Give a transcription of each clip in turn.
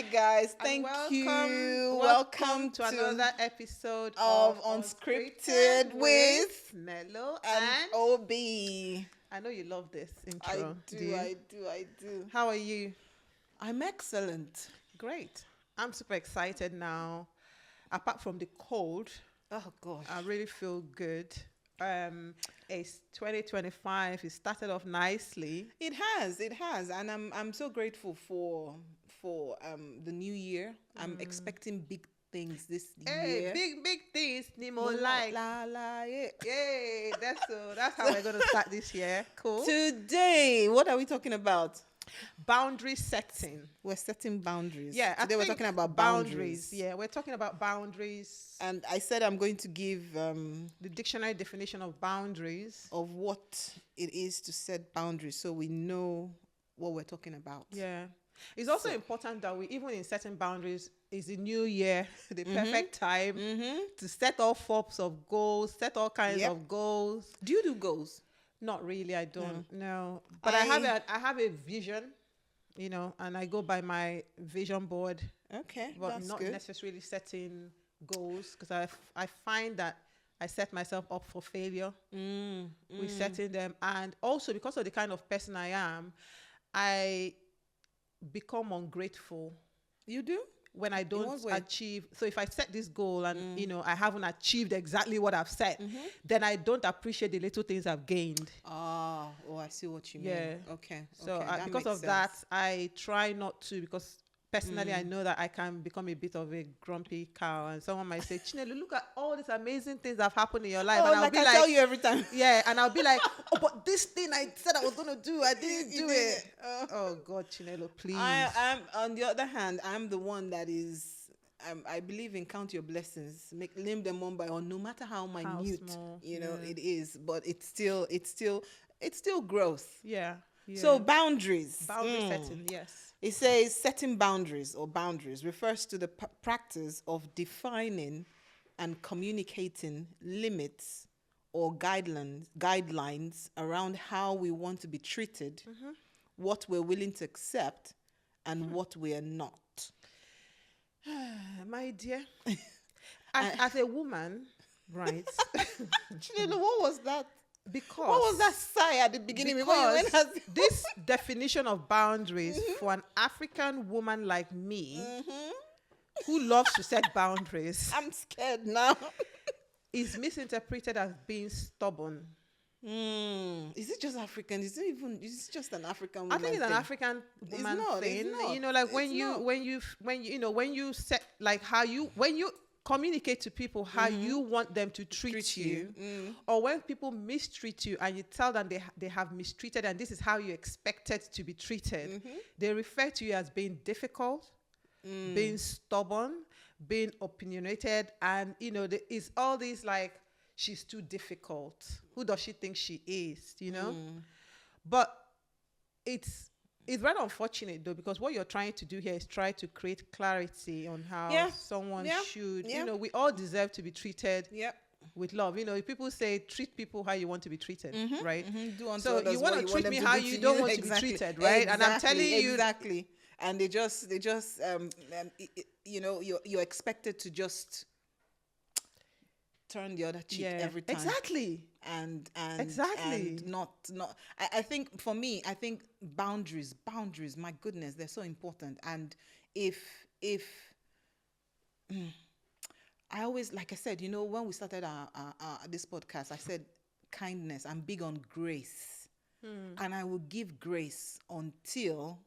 Hi guys, thank you. Welcome to another episode of Unscripted with Nello and and Obi. I know you love this I intro. do, I do. How are you? I'm excellent. Great. I'm super excited now. Apart from the cold, Oh gosh. I really feel good. It's 2025. It started off nicely. It has, and I'm so grateful for the new year. I'm expecting big things this Hey, year. big things. Nemo like. Yeah. Yay, that's how we're gonna start this year. Cool. Today, what are we talking about? Boundary setting. We're setting boundaries. Yeah, Today we're talking about boundaries. Yeah, we're talking about boundaries. And I said I'm going to give The dictionary definition of boundaries. of what it is to set boundaries, so we know what we're talking about. Yeah. It's also important that we, even in setting boundaries, is the new year, the perfect time to set all forms of goals, set all kinds of goals. Do you do goals? Not really, I don't know. But I have a vision, and I go by my vision board, Okay, but that's not good. necessarily setting goals, because I find that I set myself up for failure with setting them. And also because of the kind of person I am, I become ungrateful You do? when I don't what way? achieve. So if I set this goal and I haven't achieved exactly what I've set, then I don't appreciate the little things I've gained. Oh, I see what you mean. Yeah. Okay. So that because makes of that, sense. I try not to, because personally I know that I can become a bit of a grumpy cow, and someone might say, Chinelo, look at all these amazing things that have happened in your life. Oh, And I'll like be I like, tell you every time. yeah, and I'll be like, oh, but this thing I said I was going to do, I didn't do it. Oh God, Chinelo, please. I'm on the other hand, I'm the one that is. I believe in count your blessings, name them one by one, no matter how minute small, it is, but it's still growth. Yeah. So boundaries. Boundary setting, yes. It says setting boundaries or boundaries refers to the practice of defining and communicating limits or guidelines around how we want to be treated, what we're willing to accept, and what we are not. My dear, as a woman, right? Chinelo, what was that? Because What was that sigh at the beginning? Before you because went as- this definition of boundaries for an African woman like me, who loves to set boundaries, I'm scared now. is misinterpreted as being stubborn. Is it just African? Is it just an African woman I think it's an thing? African woman not, it's thing. not. Like It's when you set, like when you communicate to people how you want them to treat you, or when people mistreat you and you tell them they have mistreated and this is how you expected to be treated, they refer to you as being difficult, being stubborn, being opinionated, and it's all these like, she's too difficult. Who does she think she is? But it's very unfortunate though, because what you're trying to do here is try to create clarity on how someone should. We all deserve to be treated with love. People say treat people how you want to be treated, right? Do unto So others you what want to treat them me to how do you to don't want to be treated, right? And I'm telling you, exactly. And they just you're expected to just turn the other cheek every time. Exactly. And Exactly. and not I think for me, I think boundaries, my goodness, they're so important. And if I always, like I said, when we started our this podcast, I said kindness. I'm big on grace, and I will give grace until,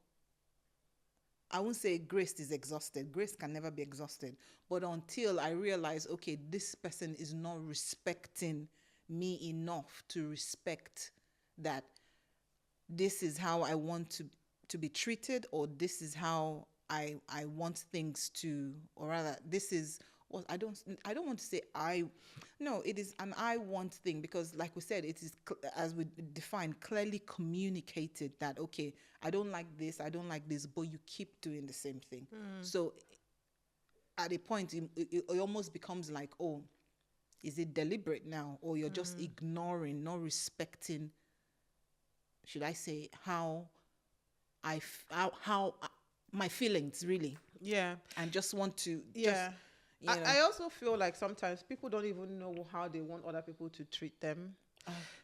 I won't say grace is exhausted. Grace can never be exhausted, but until I realize, okay, this person is not respecting me enough to respect that this is how I want to be treated, or this is how I want things to, or rather, this is what I don't want to say it is an I want thing, because like we said, it is as we define, clearly communicated that, okay, I don't like this, but you keep doing the same thing. So at a point, it almost becomes like, oh, is it deliberate now, or you're just ignoring, not respecting, should I say, how my feelings really. Yeah. and just want to Yeah. just, you know. I also feel like sometimes people don't even know how they want other people to treat them.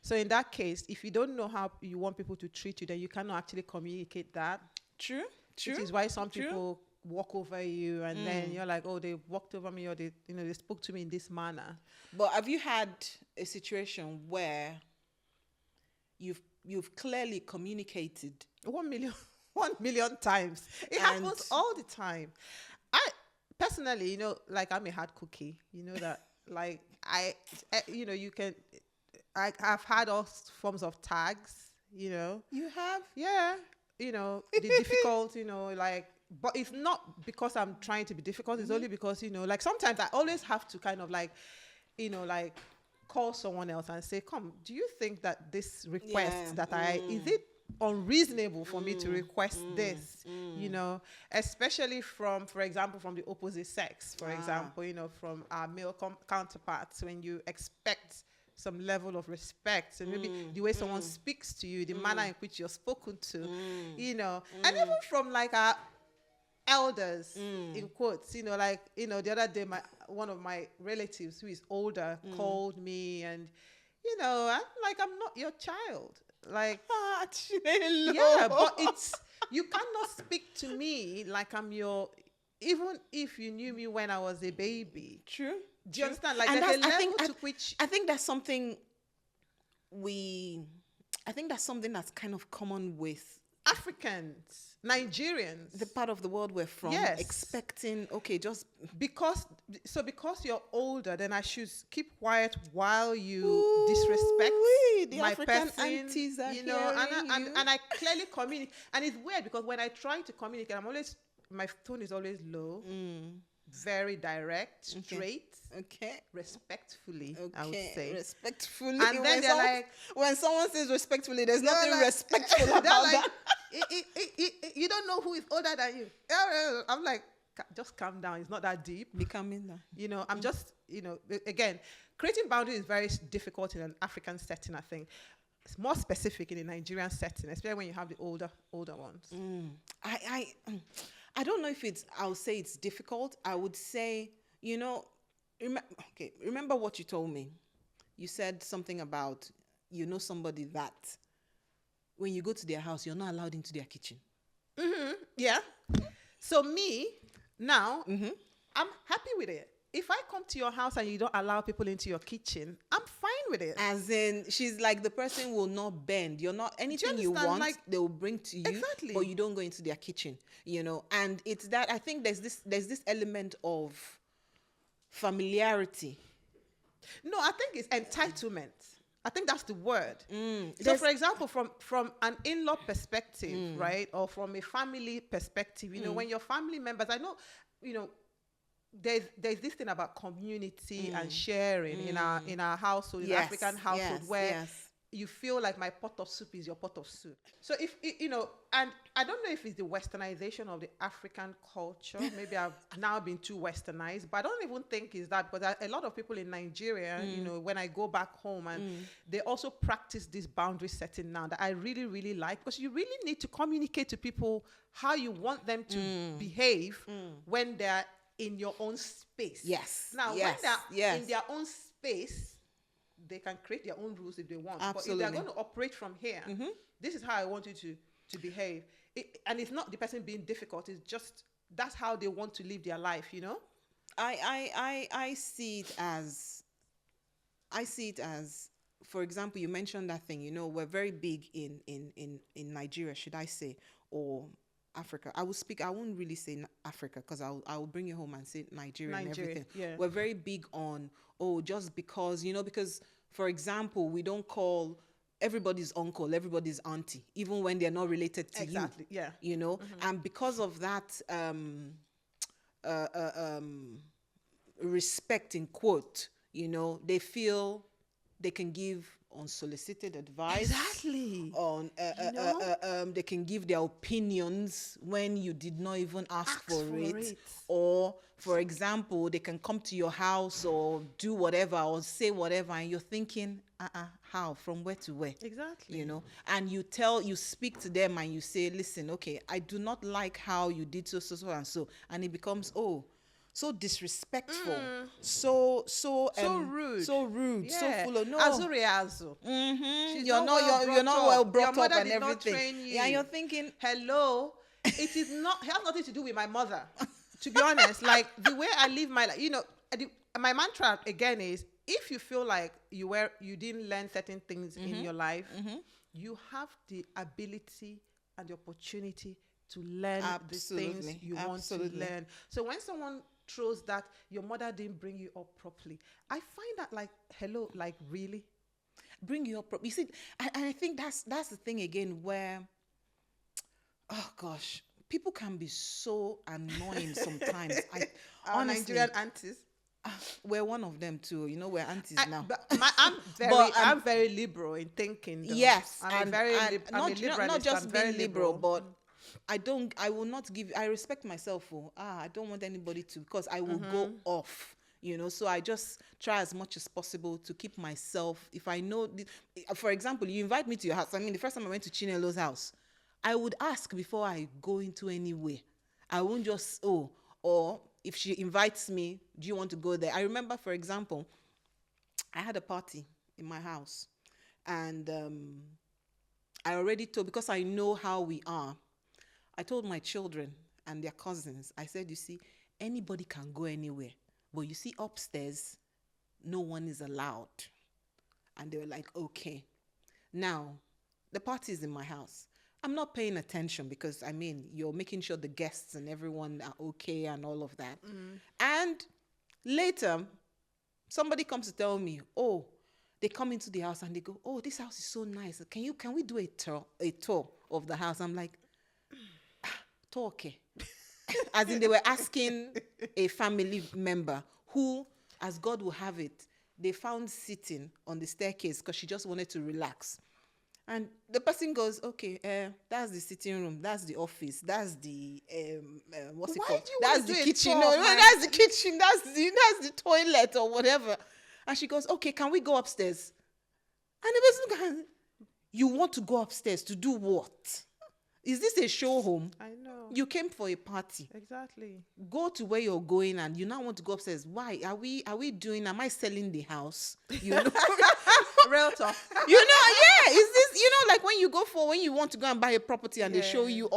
So in that case, if you don't know how you want people to treat you, then you cannot actually communicate that. True. Which is why some True. people walk over you, and then you're like, oh, they walked over me, or they, they spoke to me in this manner. But have you had a situation where you've clearly communicated? 1 million, 1 million times. It And- happens all the time. I personally, like I'm a hard cookie. You know that, like you can. I've had all forms of tags. You have? Yeah. The difficult. Like. But it's not because I'm trying to be difficult. It's only because, like sometimes I always have to kind of like, like call someone else and say, come, do you think that this request is it unreasonable for me to request this, especially from, for example, from the opposite sex, for example, from our male counterparts, when you expect some level of respect, and maybe the way someone speaks to you, the manner in which you're spoken to, and even from like our elders, in quotes, like, the other day, one of my relatives who is older called me, and, I'm not your child. Like, yeah, but you cannot speak to me like I'm even if you knew me when I was a baby. True. Do you understand? Like, And there's a I level think, to which... I think that's something that's kind of common with Africans, Nigerians, the part of the world we're from. Yes. Expecting, just because you're older, then I should keep quiet while you disrespect the my African person, aunties are and I clearly communicate. And it's weird because when I try to communicate, my tone is always low, very direct, straight, respectfully, I would say. Respectfully. And then they're like, when someone says respectfully, there's nothing like, respectful about that. You don't know who is older than you. I'm like, just calm down. It's not that deep. Becoming that. I'm just, again, creating boundaries is very difficult in an African setting, I think. It's more specific in a Nigerian setting, especially when you have the older ones. I don't know if I'll say it's difficult. I would say, remember what you told me. You said something about, somebody that when you go to their house, you're not allowed into their kitchen. Yeah. So me, now, I'm happy with it. If I come to your house and you don't allow people into your kitchen, I'm fine with it. As in, she's like, the person will not bend. You're not, anything you want, like, they will bring to you. Exactly. But you don't go into their kitchen, And it's that, I think there's this element of familiarity. No, I think it's entitlement. I think that's the word. So, for example, from an in-law perspective, right, or from a family perspective, when your family members, I know, there's this thing about community and sharing in our household, in African household, where you feel like my pot of soup is your pot of soup. So if and I don't know if it's the westernization of the African culture. Maybe I've now been too westernized, but I don't even think it's that. But a lot of people in Nigeria, when I go back home, and they also practice this boundary setting now that I really, really like, because you really need to communicate to people how you want them to behave when they're in your own space. Yes. Now, when they're in their own space, they can create their own rules if they want. Absolutely. But if they're going to operate from here, this is how I want you to behave. And it's not the person being difficult. It's just, that's how they want to live their life, I see it as, for example, you mentioned that thing, we're very big in Nigeria, should I say, or Africa. I won't really say Africa, because I'll bring you home and say Nigeria and everything. Yeah. We're very big on, just because, because, for example, we don't call everybody's uncle, everybody's auntie, even when they're not related to exactly. you. Yeah. And because of that respect, in quote, they feel they can give unsolicited advice. Exactly. They can give their opinions when you did not even ask for it. Or, for example, they can come to your house or do whatever or say whatever, and you're thinking, How? From where to where? Exactly. You know, and you speak to them and you say, listen, okay, I do not like how you did so and so, and it becomes, oh, so disrespectful, So rude. so rude, so Yeah. full of no. Azuri Azu. She's You're not not well you're brought not up. well Your brought up mother and did not everything. train you. Yeah, you're thinking, hello. It is not. It has nothing to do with my mother. To be honest, like the way I live my life, my mantra again is: if you feel like you didn't learn certain things in your life, you have the ability and the opportunity to learn the things you want to learn. So when someone throws that your mother didn't bring you up properly, I find that like, hello, like really? bring you up. You see, and I think that's the thing again where, oh gosh, people can be so annoying sometimes. Our Honestly, Nigerian aunties. we're one of them too. You know, we're aunties now. I'm very liberal in thinking. Though. Yes, I'm and I'm a liberalist. not just I'm very being liberal, but I will not give. I respect myself. I don't want anybody to, because I will go off. You know, so I just try as much as possible to keep myself. If I know, for example, you invite me to your house. I mean, the first time I went to Chinelo's house, I would ask before I go into anywhere. I won't just, or if she invites me, do you want to go there? I remember, for example, I had a party in my house, and I already told, because I know how we are, I told my children and their cousins, I said, you see, anybody can go anywhere, but you see upstairs, no one is allowed. And they were like, okay. Now, the party is in my house. I'm not paying attention because, I mean, you're making sure the guests and everyone are okay and all of that. And later, somebody comes to tell me, oh, they come into the house and they go, oh, this house is so nice. Can we do a tour of the house? I'm like, tour, okay. As in, they were asking a family member who, as God will have it, they found sitting on the staircase because she just wanted to relax. And the person goes, okay, that's the sitting room, that's the office, that's the what's it called? That's the kitchen. No, that's the kitchen. That's the toilet or whatever. And she goes, okay, can we go upstairs? And the person goes, you want to go upstairs to do what? Is this a show home? I know. You came for a party. Exactly. Go to where you're going, and you now want to go upstairs. Why? Am I selling the house? You know? Real talk. You know, yeah. Is this, like when you want to go and buy a property and they show you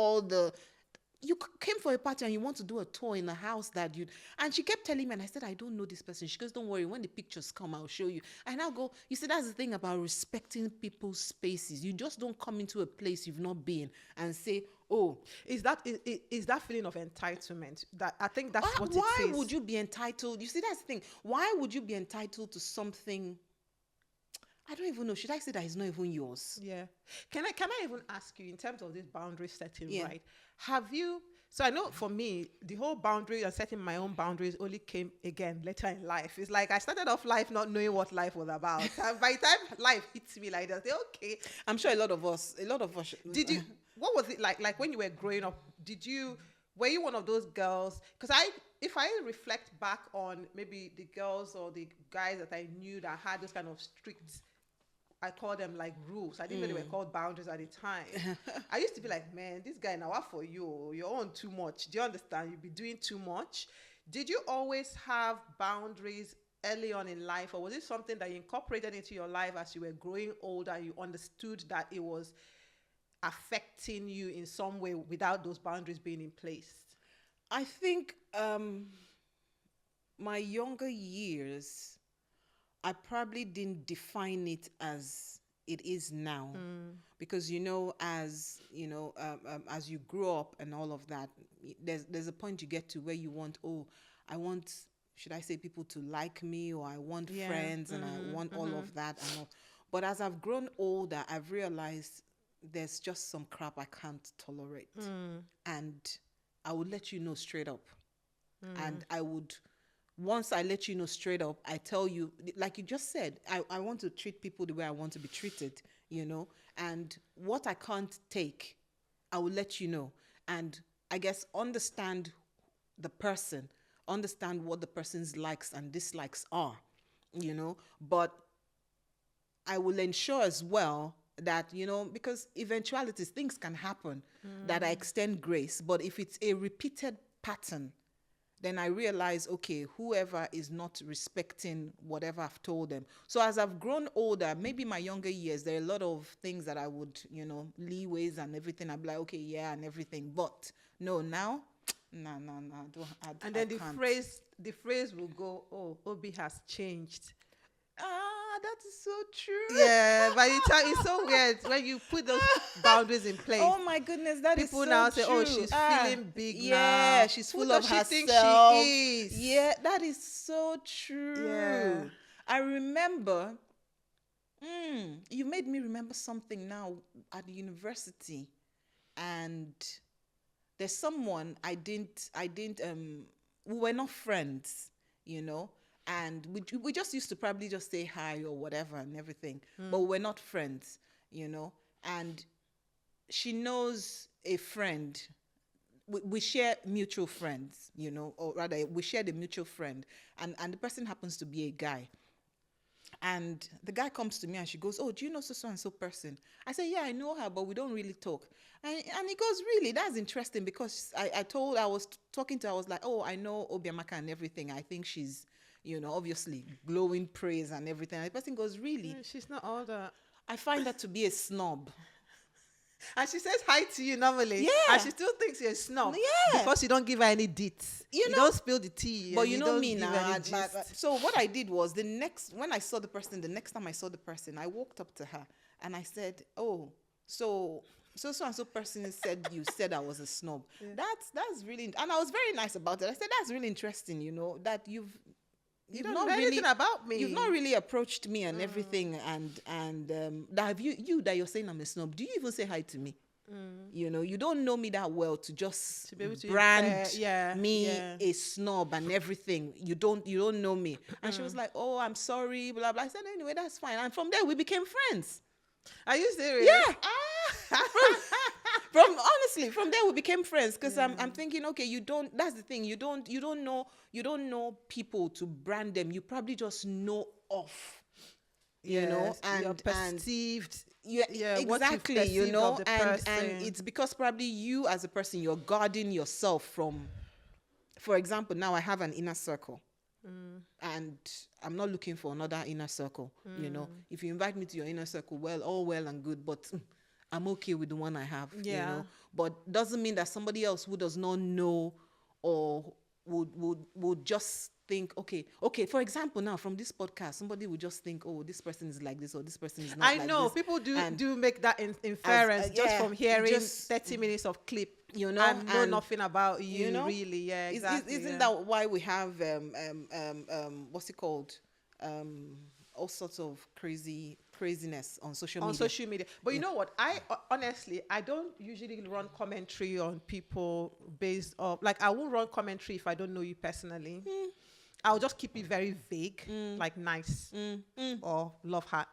you came for a party and you want to do a tour in a house and she kept telling me, and I said, I don't know this person. She goes, don't worry, when the pictures come, I'll show you. And I'll go, you see, that's the thing about respecting people's spaces. You just don't come into a place you've not been and say, oh. Is that feeling of entitlement? That I think that's what it is. Why would you be entitled? You see, that's the thing. Why would you be entitled to something? I don't even know. Should I say that it's not even yours? Yeah. Can I even ask you, in terms of this boundary setting, Yeah. right? So I know for me, the whole boundary and setting my own boundaries only came again later in life. It's like I started off life not knowing what life was about. And by the time life hits me like that, okay. I'm sure a lot of us. What was it like when you were growing up? Were you one of those girls? Because if I reflect back on maybe the girls or the guys that I knew that had those kind of strict, I call them like rules. I didn't know they were called boundaries at the time. I used to be like, man, this guy now, what for you? You're on too much. Do you understand? You'll be doing too much. Did you always have boundaries early on in life, or was it something that you incorporated into your life as you were growing older and you understood that it was affecting you in some way without those boundaries being in place? I think my younger years, I probably didn't define it as it is now, because as you grow up and all of that, there's a point you get to where you want, I want, should I say, people to like me, or I want friends, and I want all of that and all. But as I've grown older, I've realized there's just some crap I can't tolerate, and I would let you know straight up, and once I let you know straight up, I tell you, like you just said, I want to treat people the way I want to be treated, and what I can't take, I will let you know. And I guess understand the person, understand what the person's likes and dislikes are, but I will ensure as well that, because eventualities, things can happen, that I extend grace. But if it's a repeated pattern, then I realize, okay, whoever is not respecting whatever I've told them. So as I've grown older, maybe my younger years, there are a lot of things that I would, leeways and everything. I'd be like, okay, yeah, and everything. But no, now, no, And then I can't. the phrase will go, oh, Obi has changed. That is so true. Yeah, but it's so weird when you put those boundaries in place. Oh my goodness, that is People so now say, true. "Oh, she's feeling big now." Yeah, she's Who full does of she herself. think she is? Yeah, that is so true. Yeah. I remember. You made me remember something now at the university, and there's someone I didn't. We were not friends, and we just used to probably just say hi or whatever and everything, but we're not friends, and she knows a friend. We share mutual friends, or rather we share the mutual friend, and the person happens to be a guy. And the guy comes to me and she goes, oh, do you know so and so person? I say, yeah, I know her, but we don't really talk. And he goes, really? That's interesting, because I was talking to her, I was like, oh, I know Obiamaka and everything. I think she's, obviously glowing praise and everything. And the person goes, really? She's not all that. I find that to be a snob. And she says hi to you normally. Yeah. And she still thinks you're a snob. Yeah. Because you don't give her any deets. You don't spill the tea. But you know don't me give now. any gist. So what I did was the next time I saw the person, I walked up to her and I said, oh, so and so person said you said I was a snob. Yeah. That's really, and I was very nice about it. I said, that's really interesting, that you don't know anything about me. You've not really approached me and everything, and that have that you're saying I'm a snob. Do you even say hi to me? You don't know me that well to just to be able to brand me a snob and everything. You don't know me. And she was like, oh, I'm sorry, blah blah. I said, anyway, that's fine. And from there we became friends. Are you serious? Yeah. From there we became friends, because I'm thinking, okay, that's the thing, you don't know people to brand them. You probably just know off, and you're perceived. Exactly, and it's because probably you as a person, you're guarding yourself from, for example, now I have an inner circle. And I'm not looking for another inner circle. If you invite me to your inner circle, well, all well and good, but I'm okay with the one I have. But doesn't mean that somebody else who does not know or would just think, okay. For example, now from this podcast, somebody would just think, oh, this person is like this or this person is not like this. I know people do make that inference just from hearing 30 minutes of clip. And know nothing about you, really. Yeah, exactly. Isn't that why we have what's it called? All sorts of craziness on social media. But you know what? I honestly, I don't usually run commentary on people based off, like, I won't run commentary if I don't know you personally. I'll just keep it very vague, like nice or love heart.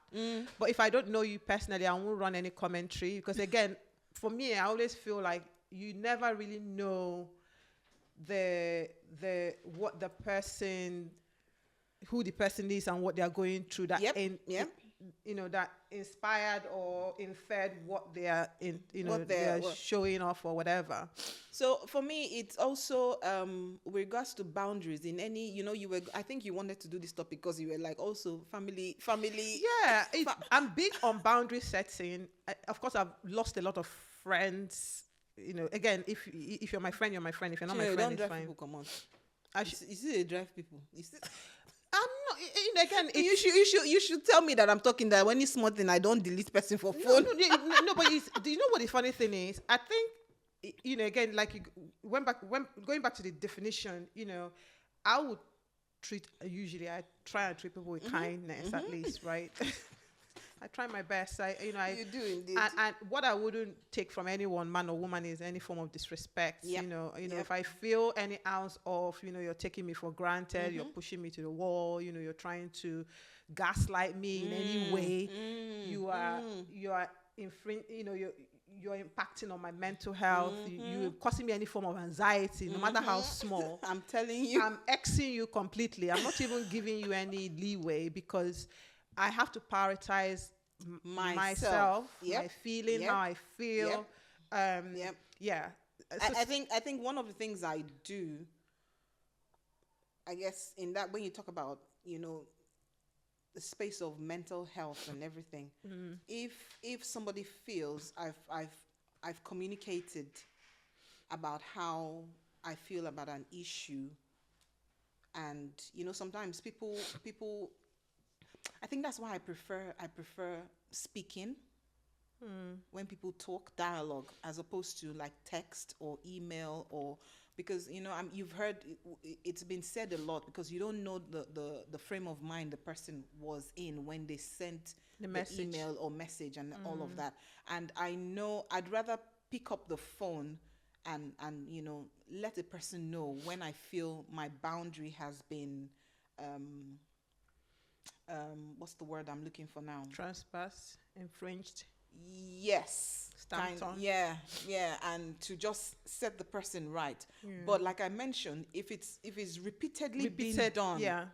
But if I don't know you personally, I won't run any commentary, because again, for me, I always feel like you never really know who the person is and what they are going through, that that inspired or inferred what they are they're showing off or whatever. So for me, it's also with regards to boundaries in any, I think you wanted to do this topic because you were like, also family. Yeah, I'm big on boundary setting. Of course, I've lost a lot of friends. Again, if you're my friend, you're my friend. If you're not my friend, don't it's drive fine. people, come on. Is it a drive people? I'm not. Again, you should tell me that I'm talking that when it's small thing, I don't delete person for phone. No, but do you know what the funny thing is? I think, again, like going back to the definition, I would usually I try and treat people with kindness at least, right? I try my best. You do indeed. And what I wouldn't take from anyone, man or woman, is any form of disrespect. Yep. If I feel any ounce of, you're taking me for granted, you're pushing me to the wall, you're trying to gaslight me in any way, you are you're impacting on my mental health. You're causing me any form of anxiety, no matter how small. I'm telling you, I'm Xing you completely. I'm not even giving you any leeway, because I have to prioritize myself, Yep. my feeling, Yep. how I feel. Yep. Yep. Yeah. I think one of the things I do, I guess, in that, when you talk about, the space of mental health and everything, if somebody feels I've communicated about how I feel about an issue, and sometimes people, I think that's why I prefer speaking, when people talk, dialogue, as opposed to like text or email, or because you've heard it's been said a lot, because you don't know the frame of mind the person was in when they sent The the message. email or message and all of that. And I know I'd rather pick up the phone and let a person know when I feel my boundary has been what's the word I'm looking for now? Trespass, infringed, Yes. stamped on. Yeah, yeah, and to just set the person right. But like I mentioned, if it's repeatedly being done, Yeah.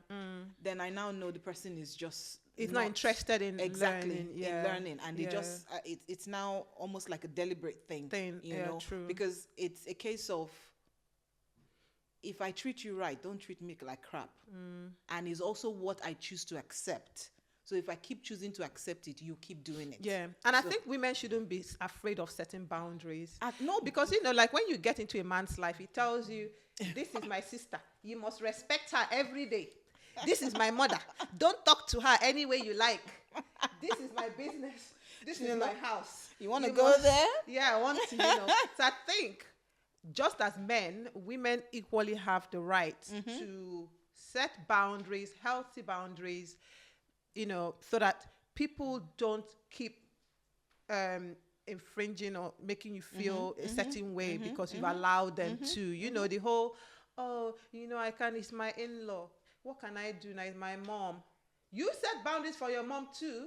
then I now know the person is just It's not interested in exactly learning. in Yeah. learning, and they Yeah. just it's now almost like a deliberate thing, Yeah, true. because it's a case of, if I treat you right, don't treat me like crap. And it's also what I choose to accept. So if I keep choosing to accept it, you keep doing it. Yeah. And I So- think women shouldn't be afraid of setting boundaries. No, Because, like when you get into a man's life, he tells you, this is my sister. You must respect her every day. This is my mother. Don't talk to her any way you like. This is my business. This is my house. you want to go there? Yeah, I want to, So I think just as men, women equally have the right to set boundaries, healthy boundaries, so that people don't keep infringing or making you feel a certain way because you've allowed them to. The whole, I can't, it's my in-law. What can I do now? It's my mom. You set boundaries for your mom too.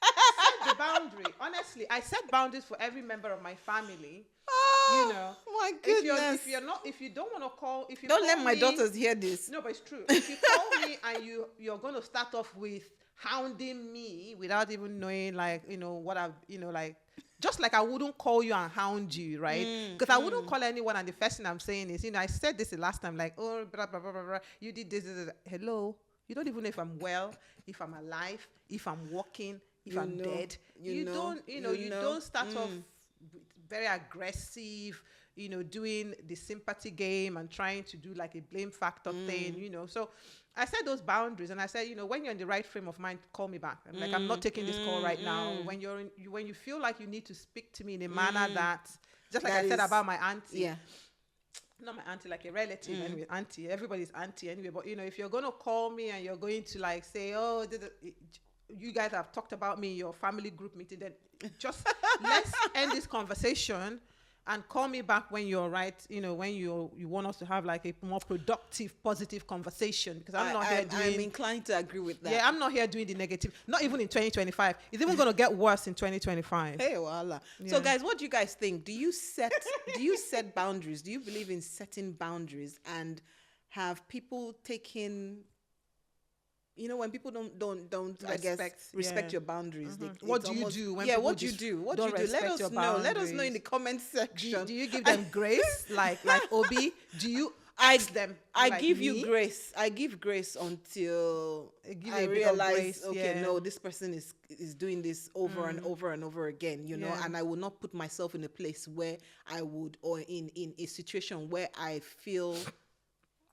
Set the boundary. Honestly, I set boundaries for every member of my family. Oh, my goodness. If you don't want to call, if you Don't call let my me- daughters hear this. No, but it's true. If you call me and you're going to start off with hounding me without even knowing, what I've, just like I wouldn't call you and hound you, right? Because I wouldn't call anyone, and the first thing I'm saying is, I said this the last time, like, oh, blah, blah, blah, blah, blah. You did this. Hello? You don't even know if I'm well, if I'm alive, if I'm walking, if I'm dead. You don't start off with very aggressive, doing the sympathy game and trying to do like a blame factor thing, So I set those boundaries, and I said, when you're in the right frame of mind, call me back. I'm not taking this call right now. When when you feel like you need to speak to me in a manner that, just like That I said is- about my auntie. Yeah. Not my auntie, like a relative, anyway, auntie. Everybody's auntie anyway. But if you're gonna call me and you're going to like say, oh, you guys have talked about me in your family group meeting, then just let's end this conversation and call me back when you're right. When you want us to have like a more productive, positive conversation. Because I'm inclined to agree with that. Yeah, I'm not here doing the negative. Not even in 2025. It's even gonna get worse in 2025. Hey, voila. So, guys, what do you guys think? Do you set boundaries? Do you believe in setting boundaries, and have people taken? When people don't I guess respect your boundaries. What do you do when yeah, people what do you do? What do don't you do? Let respect us your know. Let us know boundaries? in the comment section. Do you give them grace like Obi? Do you ask them? I like give me? you grace. I give grace until Give I you a bit of realize, grace, okay, yeah. no, this person is doing this over and over and over again, Yeah. and I will not put myself in a place where I would, or in a situation where I feel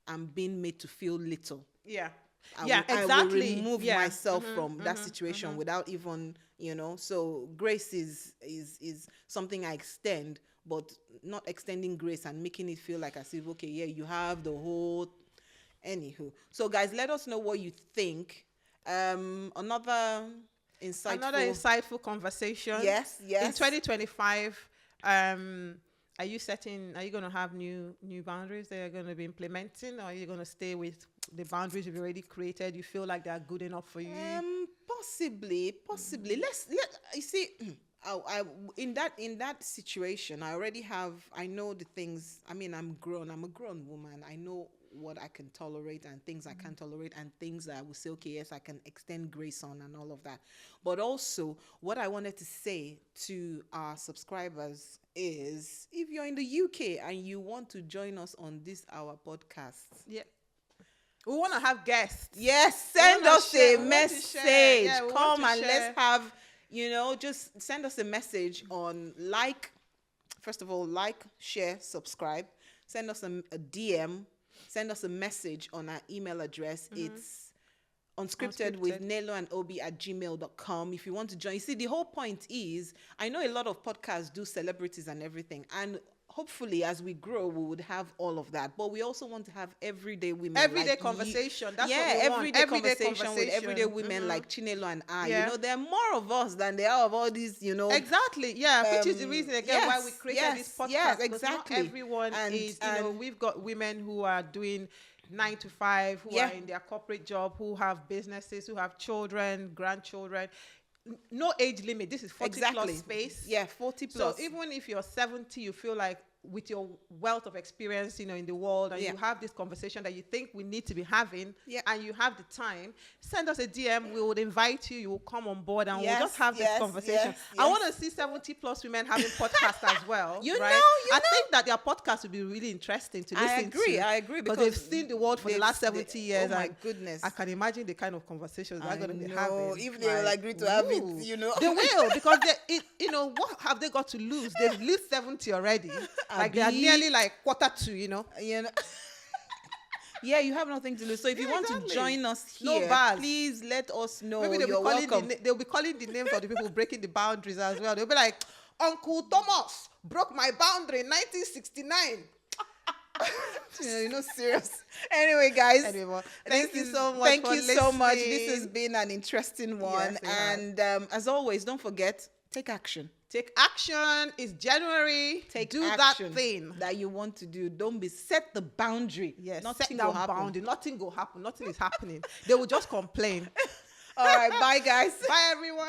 I'm being made to feel little. Yeah. I Exactly. will remove Yeah. myself from that situation without even, so grace is something I extend, but not extending grace and making it feel like as if, okay, yeah, you have the whole, anywho. So guys, let us know what you think. Another insightful conversation. Yes. In 2025, are you going to have new boundaries that you're going to be implementing, or are you going to stay with the boundaries you've already created? You feel like they're good enough for you? Possibly. You see, in that situation, I know the things. I mean, I'm a grown woman. I know what I can tolerate and things I can't tolerate, and things that I will say, okay, yes, I can extend grace on, and all of that. But also, what I wanted to say to our subscribers is, if you're in the UK and you want to join us on this our podcast, Yeah. We want to have guests. yes, send us a message. Yeah, Come and let's have, just send us a message on first of all, share, subscribe. Send us a DM. Send us a message on our email address. It's unscripted with Nello and Obi at gmail.com. If you want to join. You see, the whole point is, I know a lot of podcasts do celebrities and everything. And hopefully, as we grow, we would have all of that. But we also want to have everyday women. Everyday conversation. That's what we want. Everyday conversation with everyday women like Chinelo and I. Yeah. There are more of us than there are of all these, Exactly. Yeah. Which is the reason, again, why we created this podcast. Yes, because exactly. not everyone is, we've got women who are doing 9 to 5, who are in their corporate job, who have businesses, who have children, grandchildren. No age limit. This is 40 plus space. Yeah, 40 plus. So even if you're 70, you feel like with your wealth of experience, in the world, and you have this conversation that you think we need to be having, and you have the time, send us a DM. We would invite you. You will come on board, and we'll just have this conversation. I want to see 70 plus women having podcasts as well. I think that their podcast would be really interesting to listen to. I agree. Because they've seen the world for the last 70 years. Oh my goodness. I can imagine the kind of conversations they're going to be having. If they will agree to have it, They will, because what have they got to lose? They've lived 70 already. Like they are nearly like quarter to, Yeah, you have nothing to lose. So if you want to join us here, please let us know. Maybe you're welcome. They'll be calling the names of the people breaking the boundaries as well. They'll be like, Uncle Thomas broke my boundary in 1969. Serious. Anyway, guys. Thank you so much. Thank you so much. This has been an interesting one. Yes, and as always, don't forget, take action. Take action. It's January. Do action that thing that you want to do. Don't be set the boundary. Yes, nothing set will that happen. boundary. Nothing will happen. Nothing is happening. They will just complain. All right, bye guys. Bye everyone.